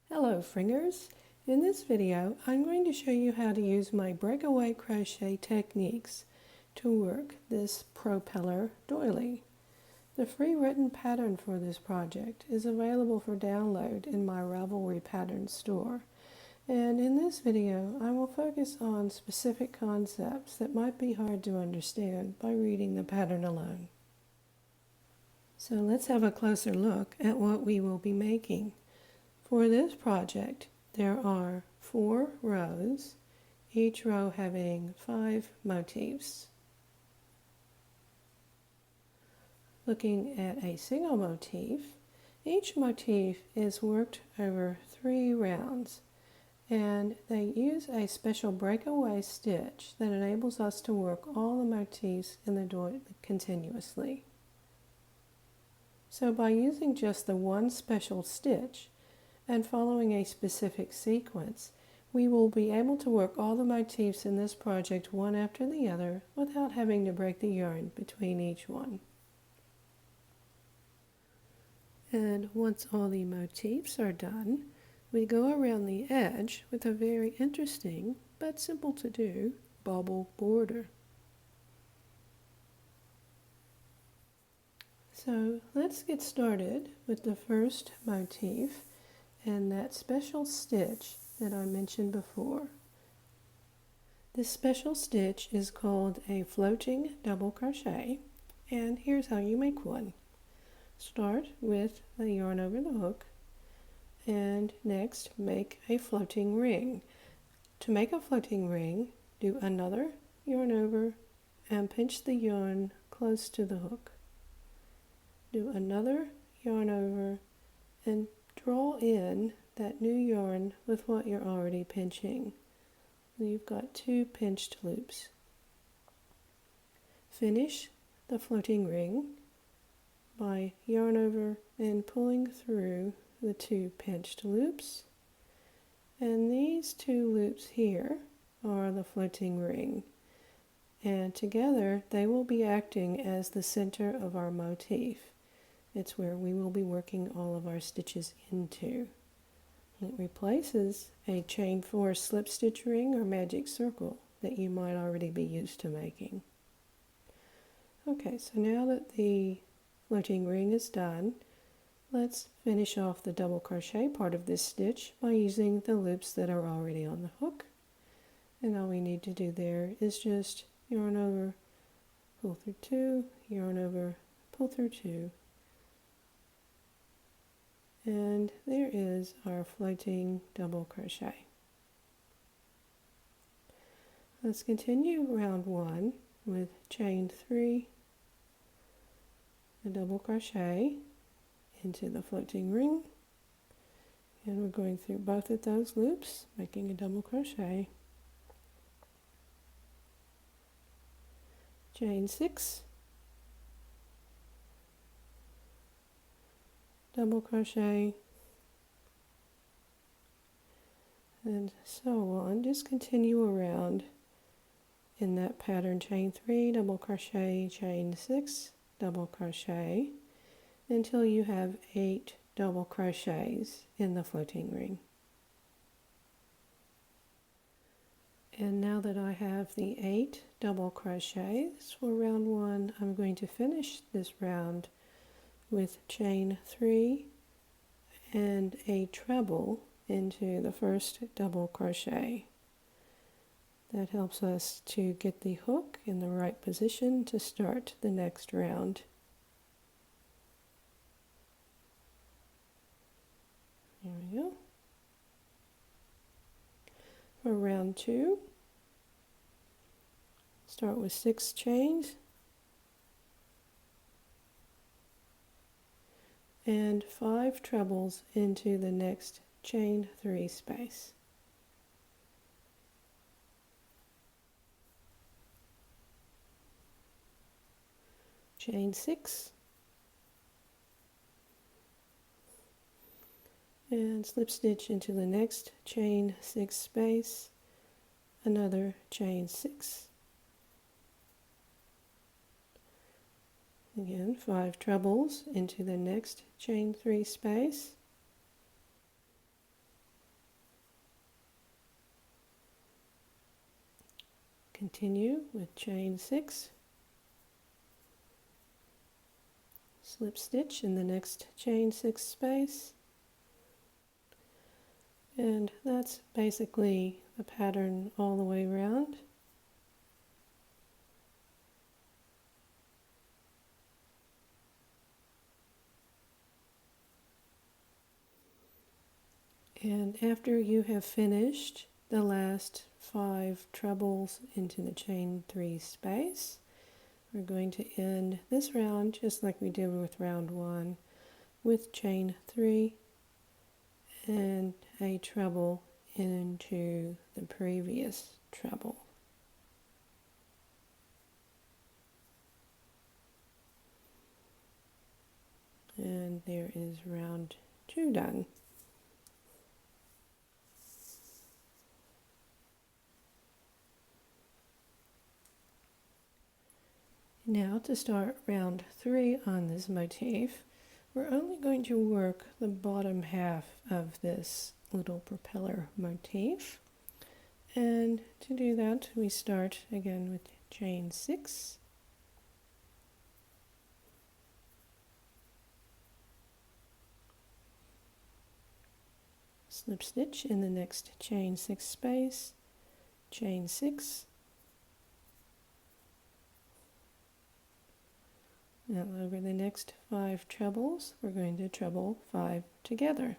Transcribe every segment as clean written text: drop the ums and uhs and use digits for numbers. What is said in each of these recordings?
Hello Fringers! In this video I'm going to show you how to use my breakaway crochet techniques to work this propeller doily. The free written pattern for this project is available for download in my Ravelry pattern store, and in this video I will focus on specific concepts that might be hard to understand by reading the pattern alone. So let's have a closer look at what we will be making. For this project, there are 4 rows, each row having 5 motifs. Looking at a single motif, each motif is worked over 3 rounds, and they use a special breakaway stitch that enables us to work all the motifs in the doily continuously. So by using just the one special stitch, and following a specific sequence, we will be able to work all the motifs in this project one after the other without having to break the yarn between each one. And once all the motifs are done, we go around the edge with a very interesting but simple to do bubble border. So let's get started with the first motif and that special stitch that I mentioned before. This special stitch is called a floating double crochet, and here's how you make one. Start with the yarn over the hook, and next make a floating ring. To make a floating ring, do another yarn over and pinch the yarn close to the hook. Do another yarn over and draw in that new yarn with what you're already pinching. You've got 2 pinched loops. Finish the floating ring by yarn over and pulling through the 2 pinched loops. And these 2 loops here are the floating ring. And together they will be acting as the center of our motif. It's where we will be working all of our stitches into. It replaces a chain 4 slip stitch ring or magic circle that you might already be used to making. Okay, so now that the floating ring is done, let's finish off the double crochet part of this stitch by using the loops that are already on the hook. And all we need to do there is just yarn over, pull through 2, yarn over, pull through 2. And there is our floating double crochet. Let's continue round 1 with chain 3, a double crochet into the floating ring, and we're going through both of those loops, making a double crochet, chain 6, double crochet, and so on. Just continue around in that pattern, chain 3, double crochet, chain 6, double crochet, until you have 8 double crochets in the floating ring. And now that I have the 8 double crochets for round 1, I'm going to finish this round with chain 3 and a treble into the first double crochet. That helps us to get the hook in the right position to start the next round. There we go. For round 2, start with 6 chains and 5 trebles into the next chain 3 space. Chain 6 and slip stitch into the next chain 6 space, another chain 6. Again, 5 trebles into the next chain 3 space, continue with chain 6, slip stitch in the next chain 6 space, and that's basically the pattern all the way around. And after you have finished the last 5 trebles into the chain 3 space, we're going to end this round just like we did with round 1 with chain 3 and a treble into the previous treble. And there is round 2 done. Now to start round 3 on this motif, we're only going to work the bottom half of this little propeller motif. And to do that, we start again with chain 6. Slip stitch in the next chain 6 space, chain 6. Now over the next 5 trebles, we're going to treble 5 together.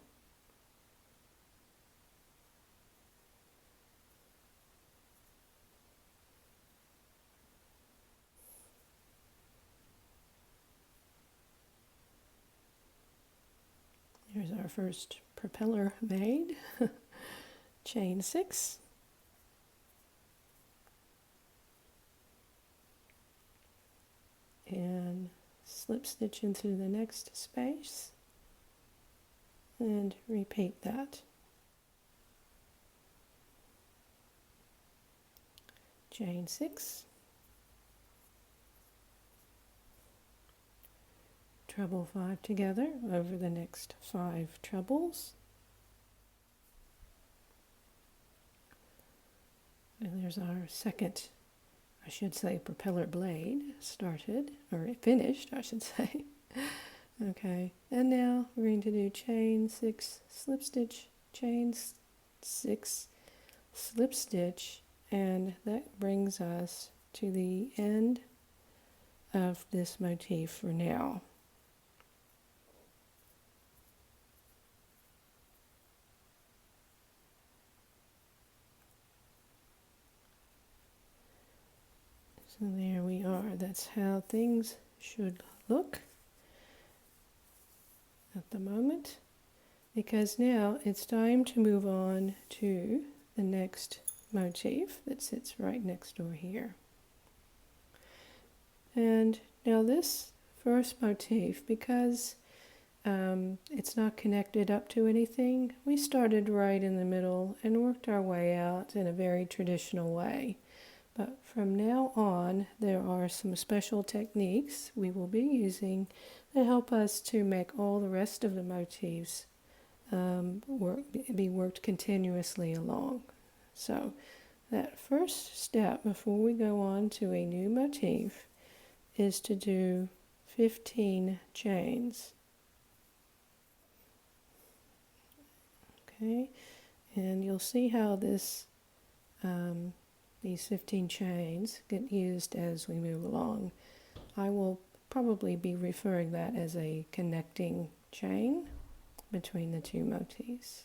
Here's our first propeller made. Chain 6. And slip stitch into the next space and repeat that. Chain 6, treble 5 together over the next 5 trebles. And there's our second, I should say, propeller blade started, or finished, I should say. Okay, and now we're going to do chain 6, slip stitch, chain 6, slip stitch, and that brings us to the end of this motif for now. So there we are. That's how things should look at the moment, because now it's time to move on to the next motif that sits right next door here. And now this first motif, because it's not connected up to anything, we started right in the middle and worked our way out in a very traditional way. But from now on, there are some special techniques we will be using that help us to make all the rest of the motifs be worked continuously along. So that first step before we go on to a new motif is to do 15 chains. Okay, and you'll see how this these 15 chains get used as we move along. I will probably be referring that as a connecting chain between the two motifs.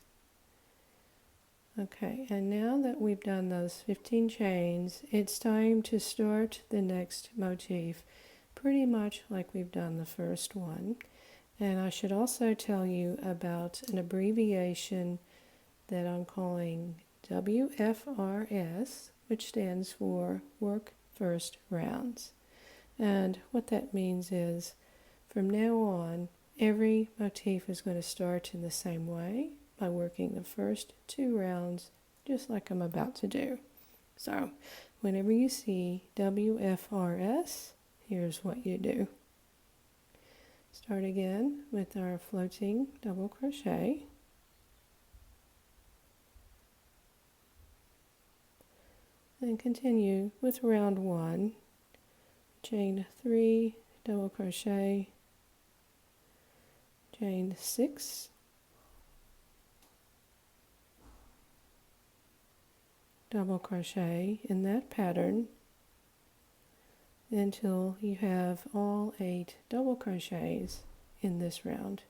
Okay, and now that we've done those 15 chains, it's time to start the next motif pretty much like we've done the first one. And I should also tell you about an abbreviation that I'm calling WFRS, which stands for Work First Rounds. And what that means is, from now on, every motif is going to start in the same way by working the first 2 rounds, just like I'm about to do. So, whenever you see WFRS, here's what you do. Start again with our floating double crochet. and continue with round 1, chain 3, double crochet, chain 6, double crochet in that pattern until you have all 8 double crochets in this round.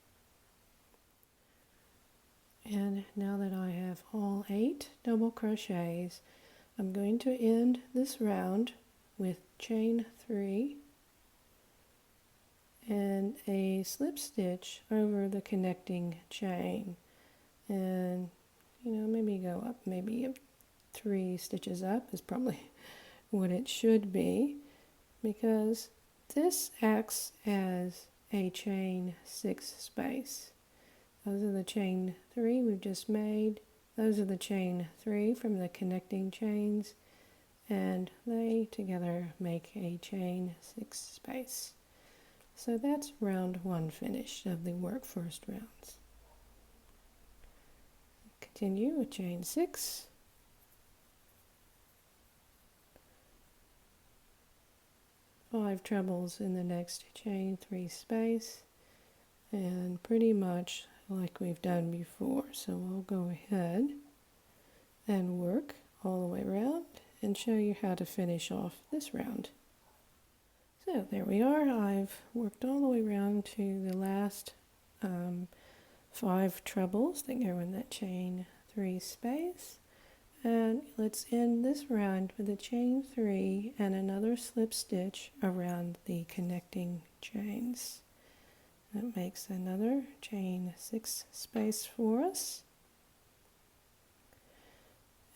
And now that I have all 8 double crochets, I'm going to end this round with chain 3 and a slip stitch over the connecting chain, and maybe go up, maybe 3 stitches up is probably what it should be, because this acts as a chain 6 space. Those are the chain 3 we've just made. Those are the chain 3 from the connecting chains, and they together make a chain 6 space. So that's round 1 finished of the work first rounds. Continue with chain 6. Five trebles in the next chain 3 space, and pretty much like we've done before. So I'll go ahead and work all the way around and show you how to finish off this round. So there we are. I've worked all the way around to the last 5 trebles that go in that chain 3 space, and let's end this round with a chain 3 and another slip stitch around the connecting chains. That makes another chain 6 space for us,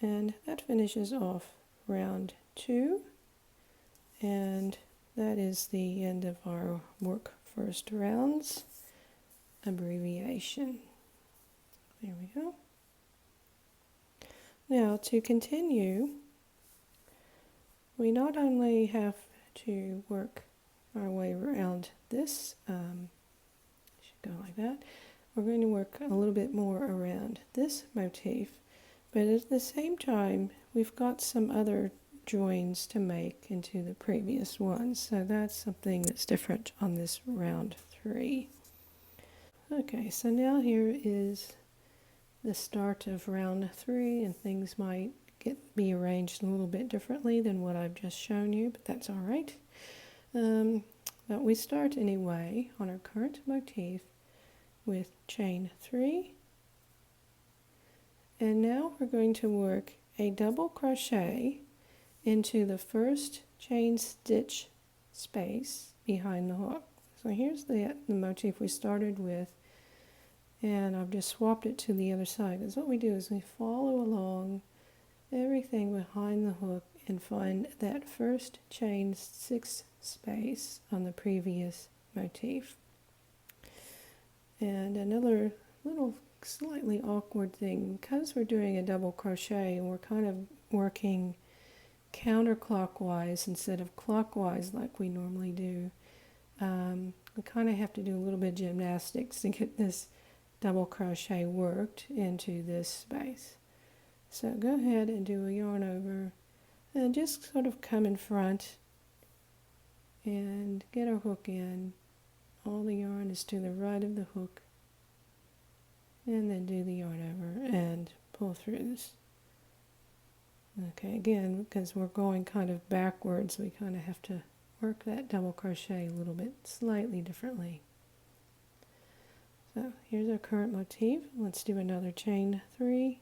and that finishes off round 2, and that is the end of our work first rounds abbreviation. There we go. Now to continue, we not only have to work our way around this, should go like that, we're going to work a little bit more around this motif, but at the same time we've got some other joins to make into the previous ones, so that's something that's different on this round 3. Okay, so now here is the start of round 3, and things might be arranged a little bit differently than what I've just shown you, but that's all right. But we start anyway on our current motif with chain 3, and now we're going to work a double crochet into the first chain stitch space behind the hook. So here's the motif we started with, and I've just swapped it to the other side, because what we do is we follow along everything behind the hook and find that first chain 6 space on the previous motif. And another little slightly awkward thing, because we're doing a double crochet and we're kind of working counterclockwise instead of clockwise like we normally do, we kind of have to do a little bit of gymnastics to get this double crochet worked into this space. So go ahead and do a yarn over and just sort of come in front and get our hook in. All the yarn is to the right of the hook, and then do the yarn over and pull through this. Okay, again, because we're going kind of backwards, we kind of have to work that double crochet a little bit slightly differently. So here's our current motif. Let's do another chain 3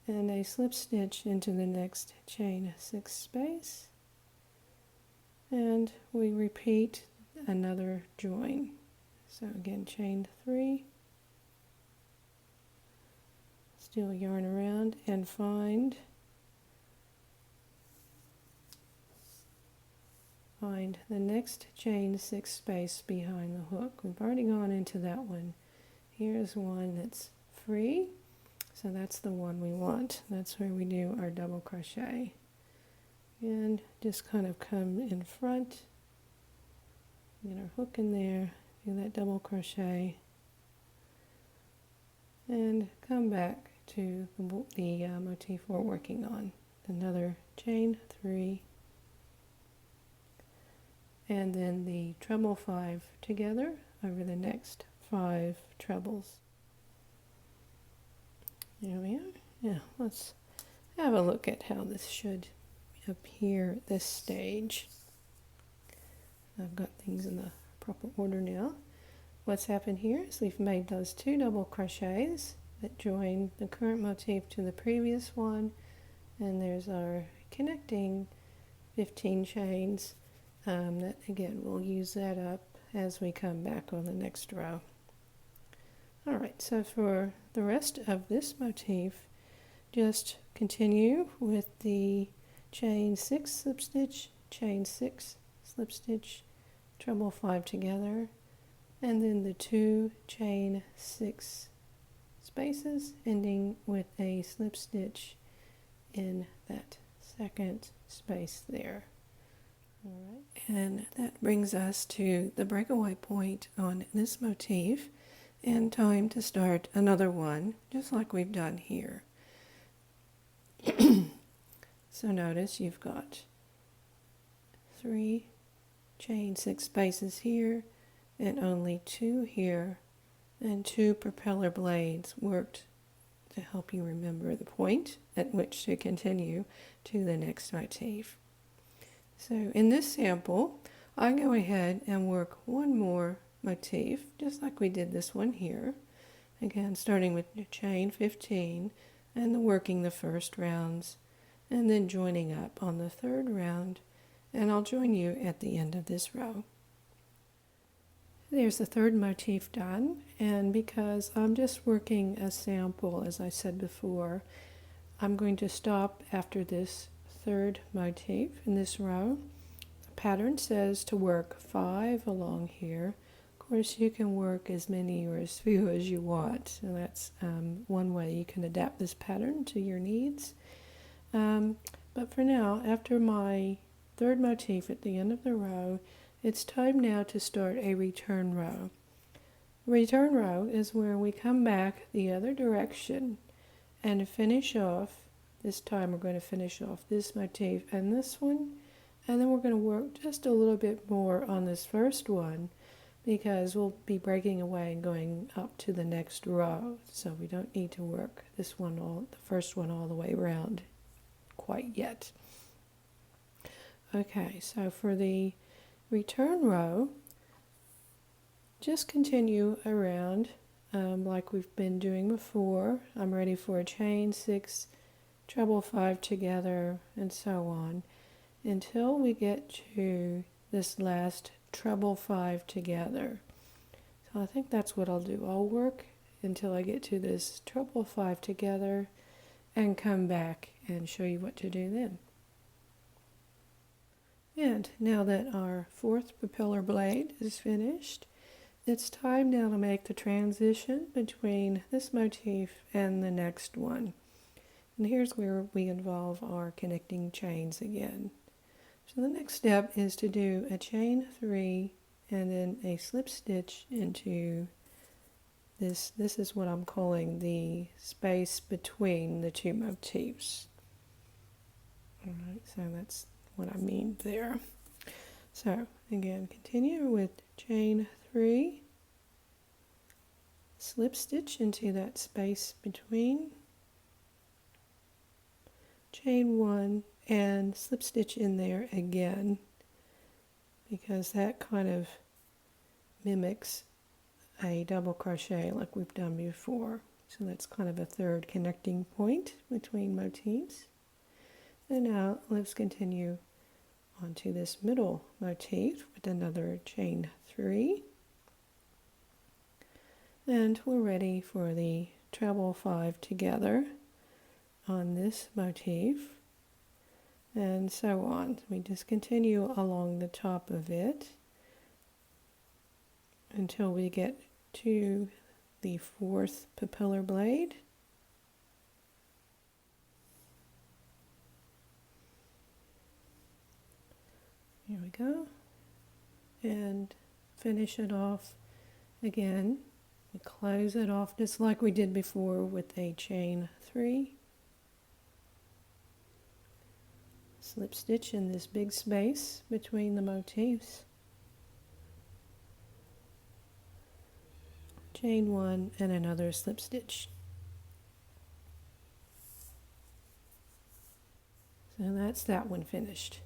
and a slip stitch into the next chain 6 space, and we repeat another join. So again, chain 3, still yarn around and find the next chain 6 space behind the hook. We've already gone into that one. Here's one that's free, so that's the one we want. That's where we do our double crochet, and just kind of come in front, get our hook in there, do that double crochet, and come back to the motif we're working on. another chain 3, and then the treble 5 together over the next 5 trebles. There we are. Now let's have a look at how this should appear at this stage. I've got things in the proper order now. What's happened here is we've made those 2 double crochets that join the current motif to the previous one, and there's our connecting 15 chains. That again, we'll use that up as we come back on the next row. Alright, so for the rest of this motif, just continue with the chain 6 slip stitch, chain 6 slip stitch, treble 5 together, and then the 2 chain 6 spaces, ending with a slip stitch in that second space there. All right. And that brings us to the breakaway point on this motif, and time to start another one, just like we've done here. So notice you've got 3 chain 6 spaces here, and only 2 here, and 2 propeller blades worked to help you remember the point at which to continue to the next motif. So in this sample, I go ahead and work one more motif, just like we did this one here. Again, starting with the chain 15 and working the first rounds, and then joining up on the third round, and I'll join you at the end of this row. There's the third motif done, and because I'm just working a sample, as I said before, I'm going to stop after this third motif in this row. The pattern says to work 5 along here. Of course, you can work as many or as few as you want, so that's one way you can adapt this pattern to your needs. But for now, after my third motif at the end of the row, it's time now to start a return row. Return row is where we come back the other direction and finish off. This time we're going to finish off this motif and this one, and then we're going to work just a little bit more on this first one, because we'll be breaking away and going up to the next row, so we don't need to work this one the first one all the way around quite yet. Okay, so for the return row, just continue around like we've been doing before. I'm ready for a chain 6, treble 5 together, and so on, until we get to this last treble 5 together. So I think that's what I'll do. I'll work until I get to this treble 5 together and come back and show you what to do then. And now that our fourth propeller blade is finished, it's time now to make the transition between this motif and the next one. And here's where we involve our connecting chains again. So the next step is to do a chain 3 and then a slip stitch into this. This is what I'm calling the space between the two motifs. Alright, so that's what I mean there. So again, continue with chain 3, slip stitch into that space between, chain 1, and slip stitch in there again, because that kind of mimics a double crochet like we've done before. So that's kind of a third connecting point between motifs. And now let's continue onto this middle motif with another chain 3. And we're ready for the treble 5 together on this motif, and so on. We just continue along the top of it until we get to the fourth propeller blade. Here we go, and finish it off again. We close it off just like we did before with a chain 3, slip stitch in this big space between the motifs, chain 1 and another slip stitch. So that's that one finished.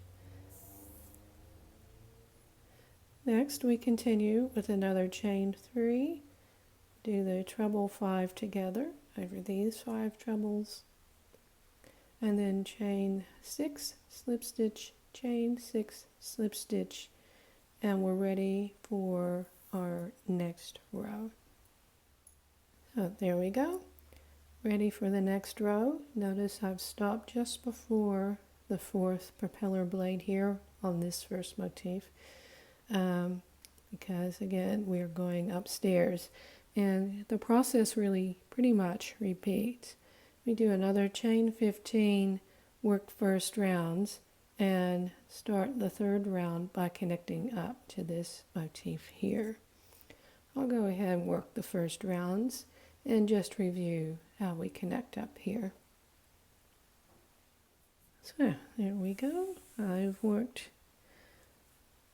Next we continue with another chain 3, do the treble 5 together over these 5 trebles, and then chain 6, slip stitch, chain 6, slip stitch, and we're ready for our next row. So there we go, ready for the next row. Notice I've stopped just before the 4th propeller blade here on this first motif, because again we're going upstairs, and the process really pretty much repeats. We do another chain 15, work first rounds, and start the 3rd round by connecting up to this motif here. I'll go ahead and work the first rounds and just review how we connect up here. So there we go. I've worked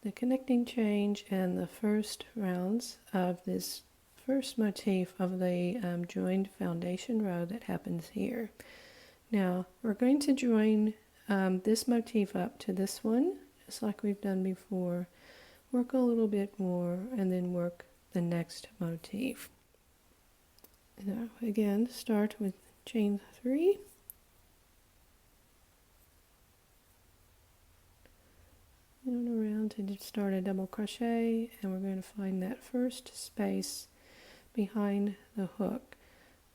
the connecting chain and the first rounds of this first motif of the joined foundation row that happens here. Now we're going to join this motif up to this one, just like we've done before, work a little bit more, and then work the next motif. Now again, start with chain 3, and around to start a double crochet, and we're going to find that first space behind the hook.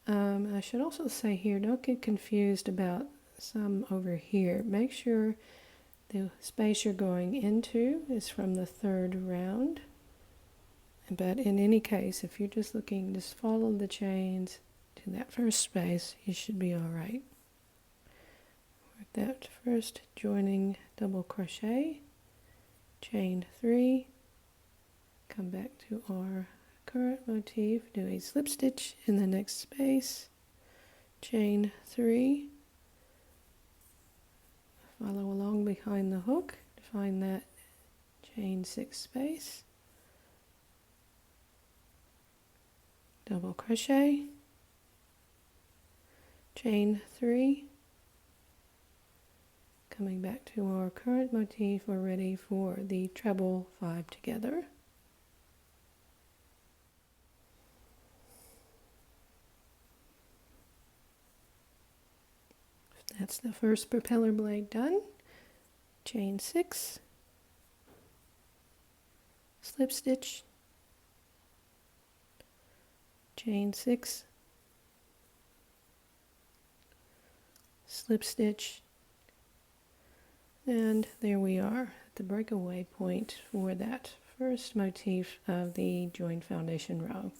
I should also say here, don't get confused about some over here. Make sure the space you're going into is from the 3rd round. But in any case, if you're just looking, just follow the chains to that first space, you should be all right. Work that first joining double crochet, chain 3, come back to our current motif, do a slip stitch in the next space, chain 3, follow along behind the hook to find that chain 6 space, double crochet, chain 3, coming back to our current motif, we're ready for the treble 5 together. That's the first propeller blade done. Chain 6, slip stitch, chain 6, slip stitch, and there we are at the breakaway point for that first motif of the joined foundation row.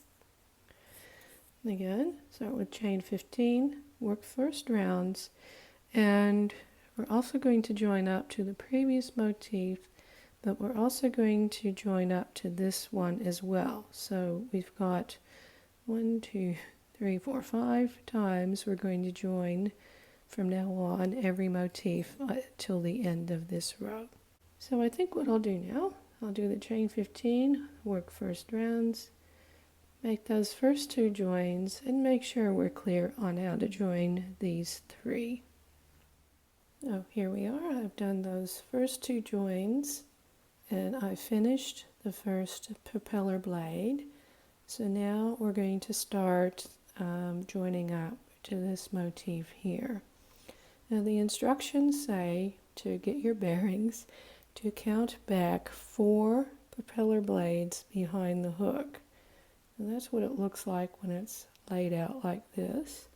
Again, start with chain 15, work first rounds, and we're also going to join up to the previous motif, but we're also going to join up to this one as well. So we've got 1, 2, 3, 4, 5 times we're going to join from now on every motif till the end of this row. So I think what I'll do now, I'll do the chain 15, work first rounds, make those first 2 joins, and make sure we're clear on how to join these 3. Oh, here we are. I've done those first 2 joins, and I finished the first propeller blade. So now we're going to start joining up to this motif here. Now the instructions say, to get your bearings, to count back 4 propeller blades behind the hook. And that's what it looks like when it's laid out like this.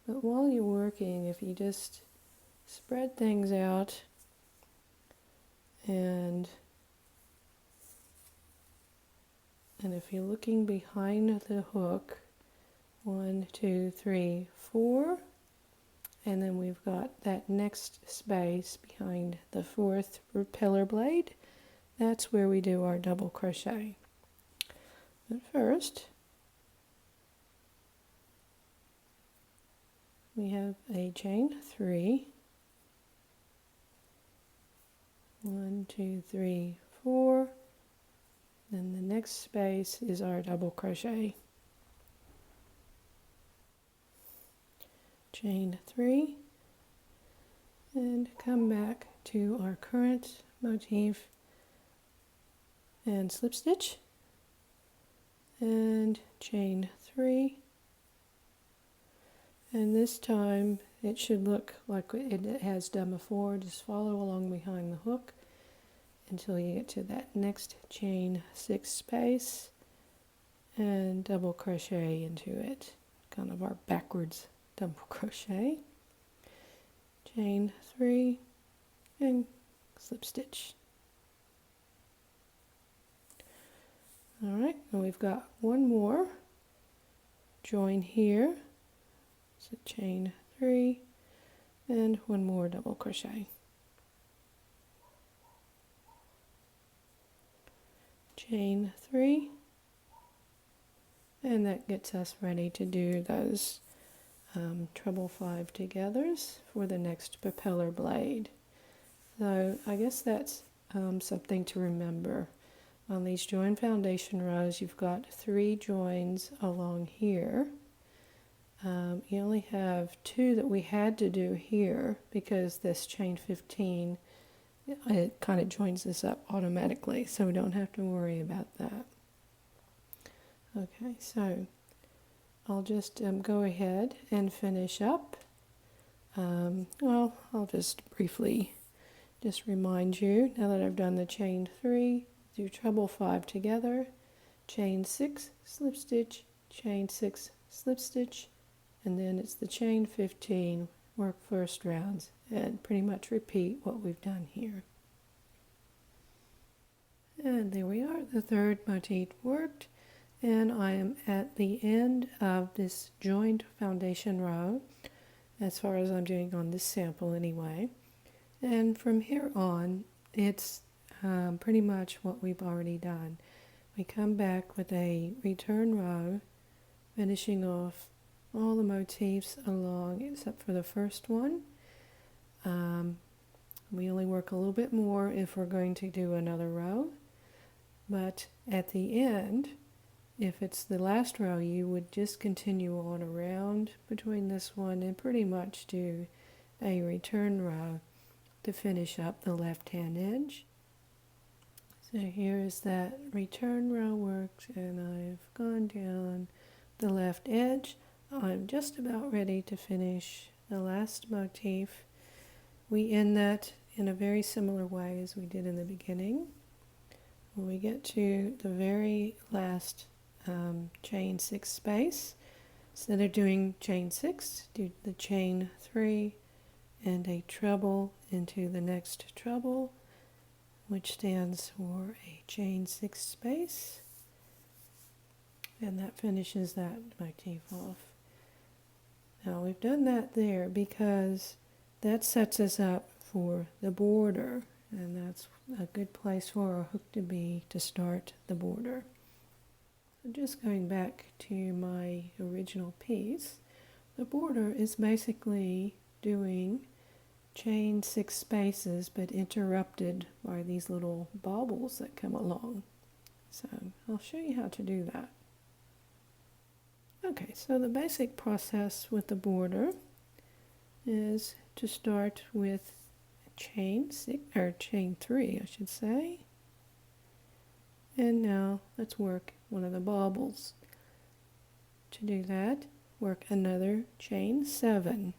But while you're working, if you just spread things out and if you're looking behind the hook, 1, 2, 3, 4, and then we've got that next space behind the 4th propeller blade. That's where we do our double crochet. But first, we have a chain 3, 1, 2, 3, 4. Then the next space is our double crochet. Chain 3 and come back to our current motif and slip stitch and chain 3, and this time it should look like it has done before. Just follow along behind the hook until you get to that next chain 6 space and double crochet into it, kind of our backwards double crochet, chain 3 and slip stitch. All right, and we've got one more join here, so chain 3 and one more double crochet, chain 3, and that gets us ready to do those treble 5 togethers for the next propeller blade. So I guess that's something to remember. On these join foundation rows, you've got 3 joins along here. You only have 2 that we had to do here because this chain 15, it kind of joins this up automatically, so we don't have to worry about that. Okay, so I'll just go ahead and finish up. Well, I'll just briefly just remind you, now that I've done the chain 3, do treble 5 together, chain 6, slip stitch, chain 6, slip stitch, and then it's the chain 15, work first rounds, and pretty much repeat what we've done here. And there we are, the third motif worked, and I am at the end of this joined foundation row, as far as I'm doing on this sample anyway. And from here on, it's pretty much what we've already done. We come back with a return row, finishing off all the motifs along except for the first one. We only work a little bit more if we're going to do another row, but at the end, if it's the last row, you would just continue on around between this one and pretty much do a return row to finish up the left hand edge. So here is that return row worked, and I've gone down the left edge. I'm just about ready to finish the last motif. We end that in a very similar way as we did in the beginning. When we get to the very last chain 6 space, instead of doing chain 6, do the chain 3 and a treble into the next treble, which stands for a chain 6 space, and that finishes that motif off. Now we've done that there because that sets us up for the border, and that's a good place for our hook to be to start the border. So just going back to my original piece, the border is basically doing chain 6 spaces but interrupted by these little baubles that come along. So I'll show you how to do that. Okay, so the basic process with the border is to start with chain 3, I should say. And now let's work one of the baubles. To do that, work another chain 7.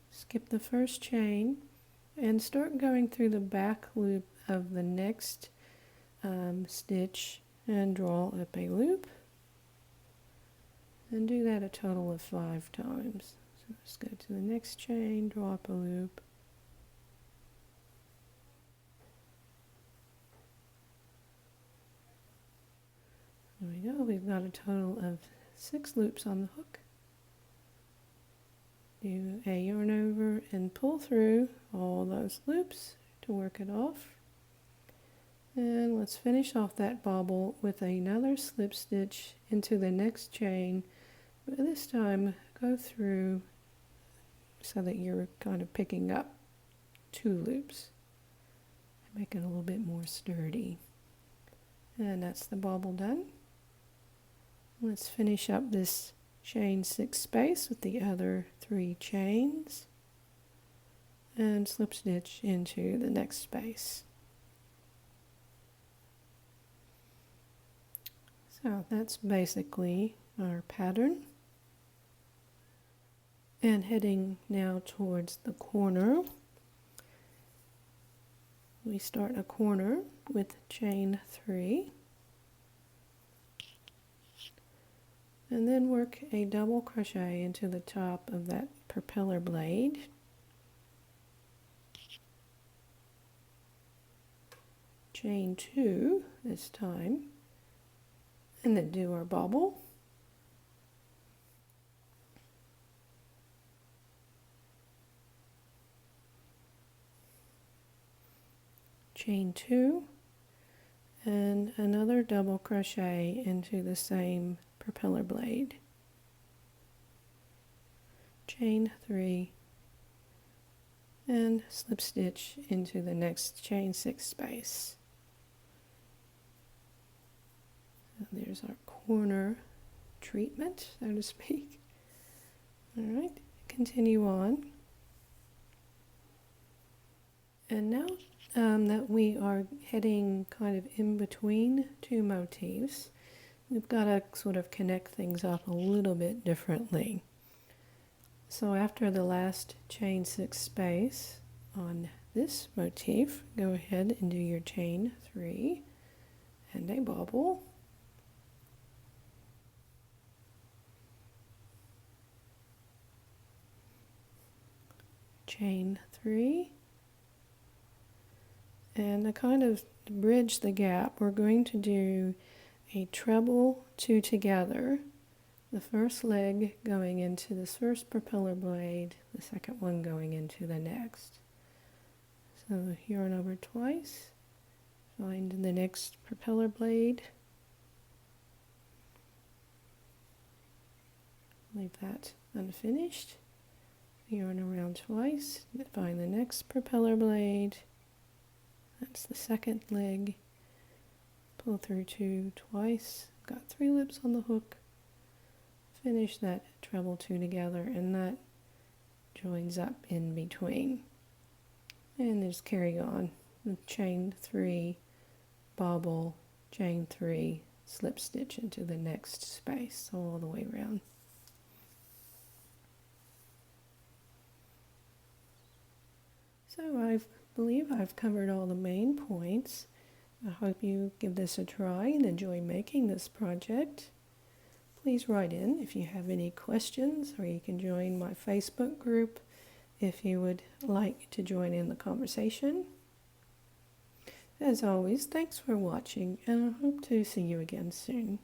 Skip the first chain and start going through the back loop of the next stitch and draw up a loop, and do that a total of 5 times. So let's go to the next chain, draw up a loop, there we go. We've got a total of 6 loops on the hook. Do a yarn over and pull through all those loops to work it off. And let's finish off that bauble with another slip stitch into the next chain, but this time go through so that you're kind of picking up 2 loops. Make it a little bit more sturdy. And that's the bobble done. Let's finish up this chain 6 space with the other 3 chains and slip stitch into the next space. So that's basically our pattern. And heading now towards the corner, we start a corner with chain 3 and then work a double crochet into the top of that propeller blade. Chain 2 this time, and then do our bobble. Chain 2 and another double crochet into the same propeller blade. Chain 3 and slip stitch into the next chain 6 space. So there's our corner treatment, so to speak. All right, continue on. And now that we are heading kind of in between 2 motifs, we've got to sort of connect things up a little bit differently. So after the last chain 6 space on this motif, go ahead and do your chain 3 and a bobble. Chain 3. And to kind of bridge the gap, we're going to do a treble 2 together. The first leg going into this first propeller blade, the second one going into the next. So yarn over twice, find the next propeller blade, leave that unfinished, yarn around twice, find the next propeller blade. That's the second leg. Pull through 2 twice. Got 3 loops on the hook. Finish that treble 2 together, and that joins up in between. And just carry on. Chain 3, bobble, chain 3, slip stitch into the next space all the way around. So I believe I've covered all the main points. I hope you give this a try and enjoy making this project. Please write in if you have any questions, or you can join my Facebook group if you would like to join in the conversation. As always, thanks for watching, and I hope to see you again soon.